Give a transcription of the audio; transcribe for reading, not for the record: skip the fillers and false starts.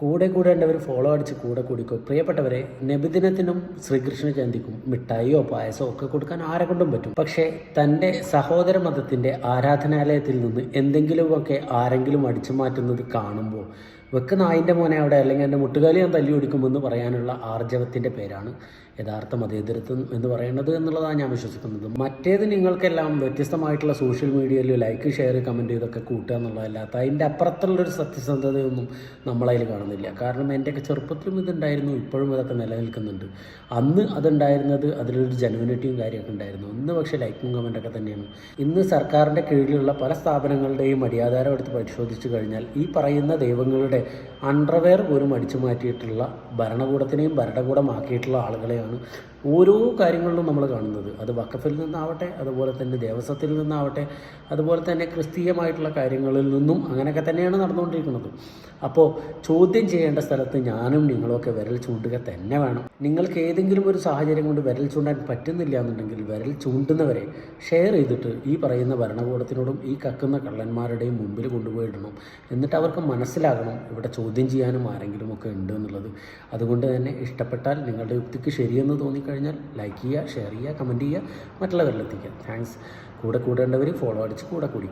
കൂടെ കൂടേണ്ടവർ ഫോളോ അടിച്ച് കൂടെ കൂടിക്കോ. പ്രിയപ്പെട്ടവരെ, നബിദിനത്തിനും ശ്രീകൃഷ്ണ ജയന്തിക്കും മിഠായിയോ പായസമോ ഒക്കെ കൊടുക്കാൻ ആരെ കൊണ്ടും പറ്റും. പക്ഷേ തൻ്റെ സഹോദര മതത്തിൻ്റെ ആരാധനാലയത്തിൽ നിന്ന് എന്തെങ്കിലുമൊക്കെ ആരെങ്കിലും അടിച്ചു മാറ്റുന്നത് കാണുമ്പോൾ വെക്ക് നായിൻ്റെ മോനെ അവിടെ, അല്ലെങ്കിൽ എൻ്റെ മുട്ടുകാലി ഞാൻ തല്ലി ഒടിക്കുമെന്ന് പറയാനുള്ള ആർജവത്തിൻ്റെ പേരാണ് യഥാർത്ഥ മതേതരത്വം എന്ന് പറയുന്നത് എന്നുള്ളതാണ് ഞാൻ വിശ്വസിക്കുന്നത്. മറ്റേത് നിങ്ങൾക്കെല്ലാം വ്യത്യസ്തമായിട്ടുള്ള സോഷ്യൽ മീഡിയയിൽ ലൈക്ക്, ഷെയർ, കമൻറ്റ് ചെയ്തൊക്കെ കൂട്ടുക എന്നുള്ളതല്ലാത്ത അതിൻ്റെ അപ്പുറത്തുള്ളൊരു സത്യസന്ധതയൊന്നും നമ്മളതിൽ കാണുന്നില്ല. കാരണം എൻ്റെയൊക്കെ ചെറുപ്പത്തിലും ഇതുണ്ടായിരുന്നു, ഇപ്പോഴും ഇതൊക്കെ നിലനിൽക്കുന്നുണ്ട്. അന്ന് അതുണ്ടായിരുന്നത് അതിലൊരു ജെനുവിനിറ്റിയും കാര്യമൊക്കെ ഉണ്ടായിരുന്നു. ഇന്ന് പക്ഷേ ലൈക്കും കമൻറ്റൊക്കെ തന്നെയാണ്. ഇന്ന് സർക്കാരിൻ്റെ കീഴിലുള്ള പല സ്ഥാപനങ്ങളുടെയും അടിയാധാരം എടുത്ത് പരിശോധിച്ചു കഴിഞ്ഞാൽ ഈ പറയുന്ന ദൈവങ്ങളുടെ അണ്ടർവെയർ പോലും അടിച്ചു മാറ്റിയിട്ടുള്ള ഭരണകൂടത്തിനെയും ഭരണകൂടമാക്കിയിട്ടുള്ള ആളുകളെയാണ് ഓരോ കാര്യങ്ങളിലും നമ്മൾ കാണുന്നത്. അത് വഖഫിൽ നിന്നാവട്ടെ, അതുപോലെ തന്നെ ദേവസ്വത്തിൽ നിന്നാവട്ടെ, അതുപോലെ തന്നെ ക്രിസ്തീയമായിട്ടുള്ള കാര്യങ്ങളിൽ നിന്നും അങ്ങനെയൊക്കെ തന്നെയാണ് നടന്നുകൊണ്ടിരിക്കുന്നത്. അപ്പോൾ ചോദ്യം ചെയ്യേണ്ട സ്ഥലത്ത് ഞാനും നിങ്ങളൊക്കെ വിരൽ ചൂണ്ടുക തന്നെ വേണം. നിങ്ങൾക്ക് ഏതെങ്കിലും ഒരു സാഹചര്യം കൊണ്ട് വിരൽ ചൂണ്ടാൻ പറ്റുന്നില്ല എന്നുണ്ടെങ്കിൽ വിരൽ ചൂണ്ടുന്നവരെ ഷെയർ ചെയ്തിട്ട് ഈ പറയുന്ന ഭരണകൂടത്തിനോടും ഈ കക്കുന്ന കള്ളന്മാരുടെയും മുമ്പിൽ കൊണ്ടുപോയിടണം. എന്നിട്ട് അവർക്ക് മനസ്സിലാകണം ഇവിടെ ചോദ്യം ചെയ്യാനും ആരെങ്കിലും ഒക്കെ ഉണ്ട് എന്നുള്ളത്. അതുകൊണ്ട് തന്നെ ഇഷ്ടപ്പെട്ടാൽ, നിങ്ങളുടെ യുക്തിക്ക് ശരിയെന്ന് തോന്നിക്കഴിഞ്ഞാൽ ലൈക്ക് ചെയ്യുക, ഷെയർ ചെയ്യുക, കമൻറ്റ് ചെയ്യുക, മറ്റുള്ളവരിലെത്തിക്കുക. താങ്ക്സ്. കൂടെ കൂടേണ്ടവർ ഫോളോ അടിച്ച് കൂടെ കൂടി.